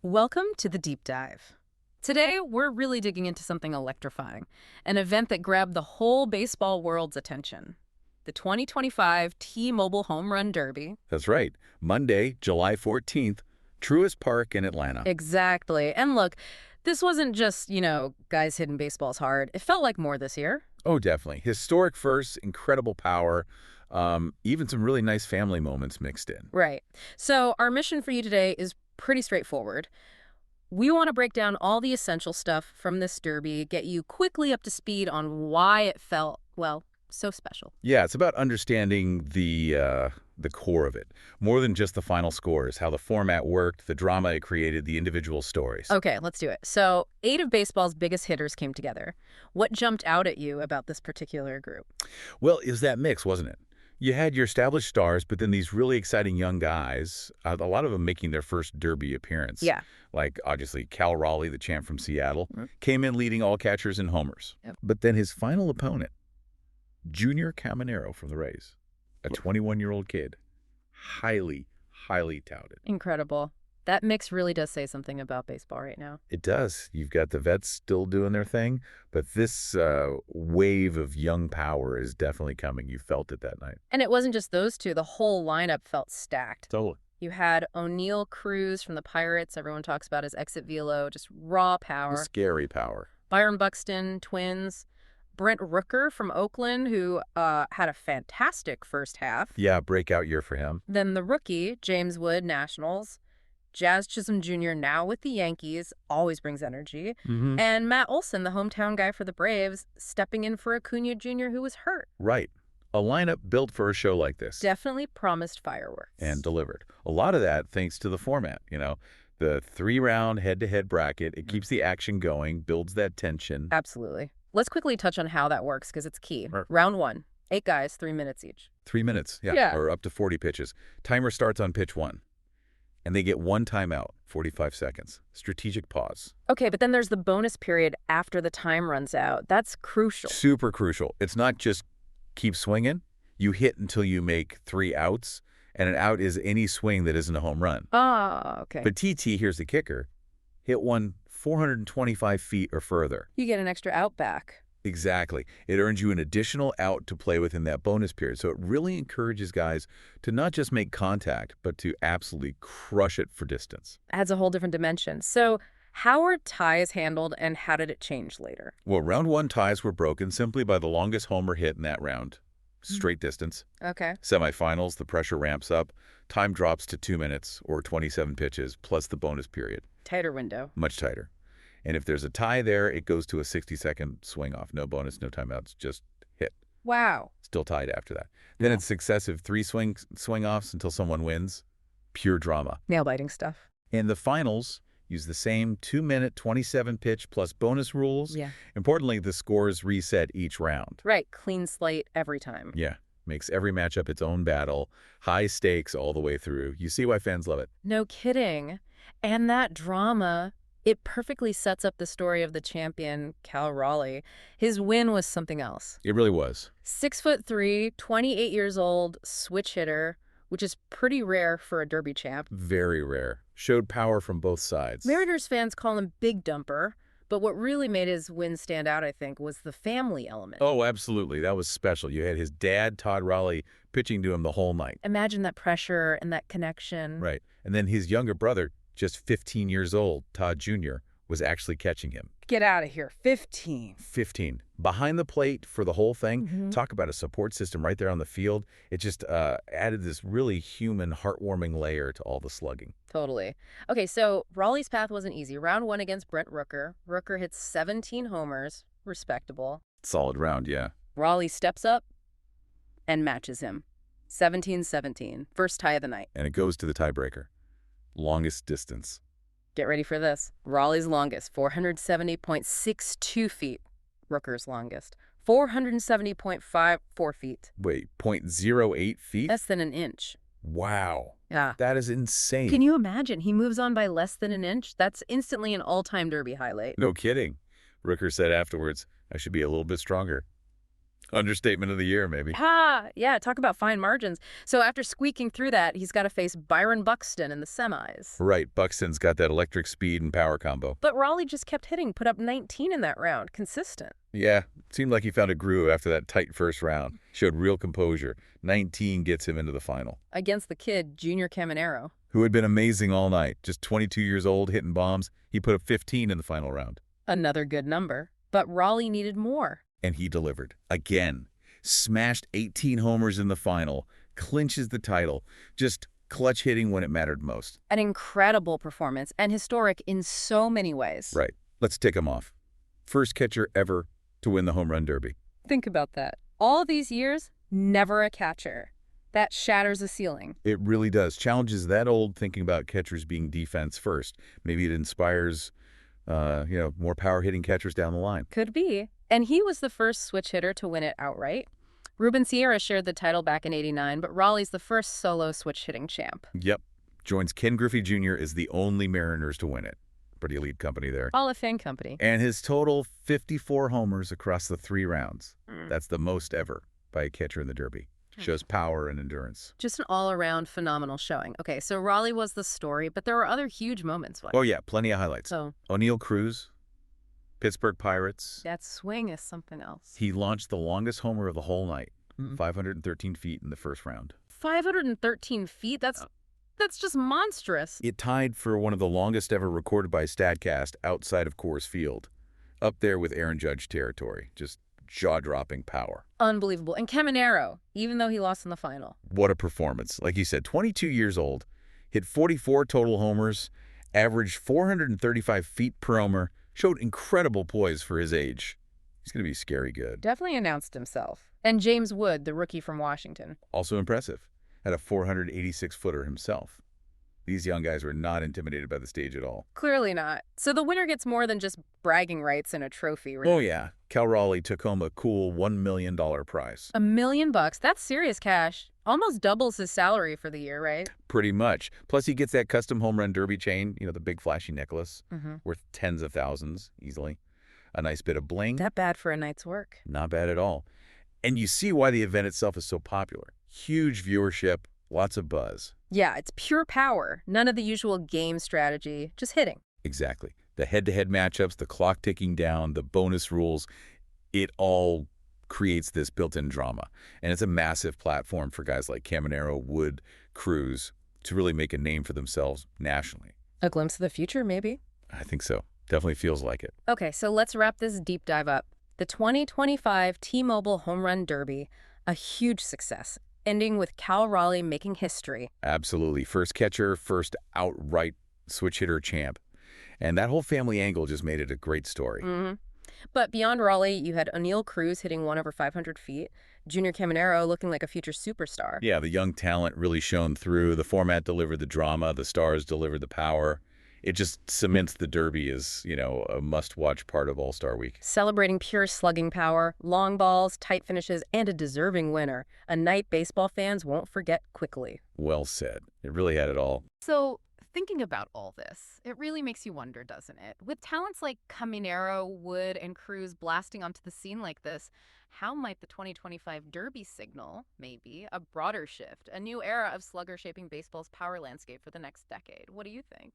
Welcome to the Deep Dive. Today, we're really digging into something electrifying, an event that grabbed the whole baseball world's attention. The 2025 T-Mobile Home Run Derby. That's right. Monday, July 14th, Truist Park in Atlanta. Exactly. And look, this wasn't just, guys hitting baseballs hard. It felt like more this year. Oh, definitely. Historic first, incredible power, even some really nice family moments mixed in. Right. So our mission for you today is pretty straightforward. We want to break down all the essential stuff from this derby, get you quickly up to speed on why it felt, well, so special. Yeah, it's about understanding the core of it, more than just the final scores, how the format worked, the drama it created, the individual stories. Okay, let's do it. So 8 of baseball's biggest hitters came together. What jumped out at you about this particular group? Well, it was that mix, wasn't it? You had your established stars, but then these really exciting young guys, a lot of them making their first Derby appearance. Yeah. Like, obviously, Cal Raleigh, the champ from Seattle, came in leading all catchers and homers. Yep. But then his final opponent, Junior Caminero from the Rays, a 21-year-old kid, highly, highly touted. Incredible. That mix really does say something about baseball right now. It does. You've got the vets still doing their thing, but this wave of young power is definitely coming. You felt it that night. And it wasn't just those two. The whole lineup felt stacked. Totally. You had O'Neill Cruz from the Pirates. Everyone talks about his exit velo, just raw power. Scary power. Byron Buxton, Twins. Brent Rooker from Oakland, who had a fantastic first half. Yeah, breakout year for him. Then the rookie, James Wood, Nationals. Jazz Chisholm Jr., now with the Yankees, always brings energy. And Matt Olson, the hometown guy for the Braves, stepping in for Acuna Jr., who was hurt. Right. A lineup built for a show like this. Definitely promised fireworks. And delivered. A lot of that thanks to the format, The 3-round head-to-head bracket, it keeps the action going, builds that tension. Absolutely. Let's quickly touch on how that works, because it's key. Right. Round 1, 8 guys, 3 minutes each. 3 minutes, Yeah. Or up to 40 pitches. Timer starts on pitch 1. And they get 1 timeout, 45 seconds. Strategic pause. Okay, but then there's the bonus period after the time runs out. That's crucial. Super crucial. It's not just keep swinging. You hit until you make 3 outs, and an out is any swing that isn't a home run. Ah, okay. But TT, here's the kicker, hit one 425 feet or further. You get an extra out back. Exactly. It earns you an additional out to play with in that bonus period. So it really encourages guys to not just make contact, but to absolutely crush it for distance. Adds a whole different dimension. So how were ties handled, and how did it change later? Well, round 1 ties were broken simply by the longest homer hit in that round. Straight distance. Okay. Semifinals, the pressure ramps up. Time drops to 2 minutes or 27 pitches plus the bonus period. Tighter window. Much tighter. And if there's a tie there, it goes to a 60-second swing off. No bonus, no timeouts, just hit. Wow. Still tied after that. Then it's successive 3 swing-offs until someone wins. Pure drama. Nail-biting stuff. And the finals use the same 2-minute, 27-pitch plus bonus rules. Yeah. Importantly, the scores reset each round. Right. Clean slate every time. Yeah. Makes every matchup its own battle. High stakes all the way through. You see why fans love it. No kidding. And that drama, it perfectly sets up the story of the champion, Cal Raleigh. His win was something else. It really was. 6'3", 28 years old, switch hitter, which is pretty rare for a Derby champ. Very rare. Showed power from both sides. Mariners fans call him Big Dumper, but what really made his win stand out, I think, was the family element. Oh, absolutely. That was special. You had his dad, Todd Raleigh, pitching to him the whole night. Imagine that pressure and that connection. Right. And then his younger brother, just 15 years old, Todd Jr., was actually catching him. Get out of here. 15. 15. Behind the plate for the whole thing. Talk about a support system right there on the field. It just added this really human, heartwarming layer to all the slugging. Totally. Okay, so Raleigh's path wasn't easy. Round 1 against Brent Rooker. Rooker hits 17 homers. Respectable. Solid round, yeah. Raleigh steps up and matches him. 17-17. First tie of the night. And it goes to the tiebreaker. Longest distance. Get ready for this. Raleigh's longest, 470.62 feet. Rooker's longest, 470.54 feet. Wait, 0.08 feet? Less than an inch. Wow. Yeah. That is insane. Can you imagine? He moves on by less than an inch? That's instantly an all-time Derby highlight. No kidding. Rooker said afterwards, I should be a little bit stronger. Understatement of the year, maybe. Yeah, talk about fine margins. So after squeaking through that, he's got to face Byron Buxton in the semis. Right, Buxton's got that electric speed and power combo. But Raleigh just kept hitting, put up 19 in that round, consistent. Yeah, seemed like he found a groove after that tight first round. Showed real composure. 19 gets him into the final. Against the kid, Junior Caminero. Who had been amazing all night. Just 22 years old, hitting bombs. He put up 15 in the final round. Another good number. But Raleigh needed more. And he delivered. Again. Smashed 18 homers in the final. Clinches the title. Just clutch hitting when it mattered most. An incredible performance and historic in so many ways. Right. Let's tick him off. First catcher ever to win the home run derby. Think about that. All these years, never a catcher. That shatters a ceiling. It really does. Challenges that old thinking about catchers being defense first. Maybe it inspires, more power-hitting catchers down the line. Could be. And he was the first switch hitter to win it outright. Ruben Sierra shared the title back in '89, but Raleigh's the first solo switch hitting champ. Yep. Joins Ken Griffey Jr. as the only Mariners to win it. Pretty elite company there. Hall of Fame company. And his total 54 homers across the 3 rounds. That's the most ever by a catcher in the Derby. Shows power and endurance. Just an all-around phenomenal showing. Okay, so Raleigh was the story, but there were other huge moments. Oh, yeah, plenty of highlights. So O'Neill Cruz, Pittsburgh Pirates. that swing is something else. He launched the longest homer of the whole night, 513 feet in the first round. 513 feet? That's just monstrous. It tied for one of the longest ever recorded by StatCast outside of Coors Field. Up there with Aaron Judge territory. Just jaw-dropping power. Unbelievable. And Caminero, even though he lost in the final. What a performance. Like you said, 22 years old, hit 44 total homers, averaged 435 feet per homer, showed incredible poise for his age. He's going to be scary good. Definitely announced himself. And James Wood, the rookie from Washington. Also impressive. Had a 486-footer himself. These young guys were not intimidated by the stage at all. Clearly not. So the winner gets more than just bragging rights and a trophy. Right? Oh, yeah. Cal Raleigh took home a cool $1 million prize. $1 million? That's serious cash. Almost doubles his salary for the year, right? Pretty much. Plus, he gets that custom home run derby chain, the big flashy necklace, worth tens of thousands easily. A nice bit of bling. That bad for a night's work. Not bad at all. And you see why the event itself is so popular. Huge viewership, lots of buzz. Yeah, it's pure power. None of the usual game strategy, just hitting. Exactly. The head-to-head matchups, the clock ticking down, the bonus rules, it all creates this built-in drama. And it's a massive platform for guys like Caminero, Wood, Cruz to really make a name for themselves nationally. A glimpse of the future, maybe? I think so. Definitely feels like it. Okay, so let's wrap this deep dive up. The 2025 T-Mobile Home Run Derby, a huge success, ending with Cal Raleigh making history. Absolutely. First catcher, first outright switch hitter champ. And that whole family angle just made it a great story. But beyond Raleigh, you had O'Neill Cruz hitting 1 over 500 feet, Junior Caminero looking like a future superstar. Yeah, the young talent really shone through. The format delivered the drama. The stars delivered the power. It just cements the Derby as, a must-watch part of All-Star Week. Celebrating pure slugging power, long balls, tight finishes, and a deserving winner. A night baseball fans won't forget quickly. Well said. It really had it all. So, thinking about all this, it really makes you wonder, doesn't it? With talents like Caminero, Wood, and Cruz blasting onto the scene like this, how might the 2025 Derby signal, maybe, a broader shift, a new era of slugger shaping baseball's power landscape for the next decade? What do you think?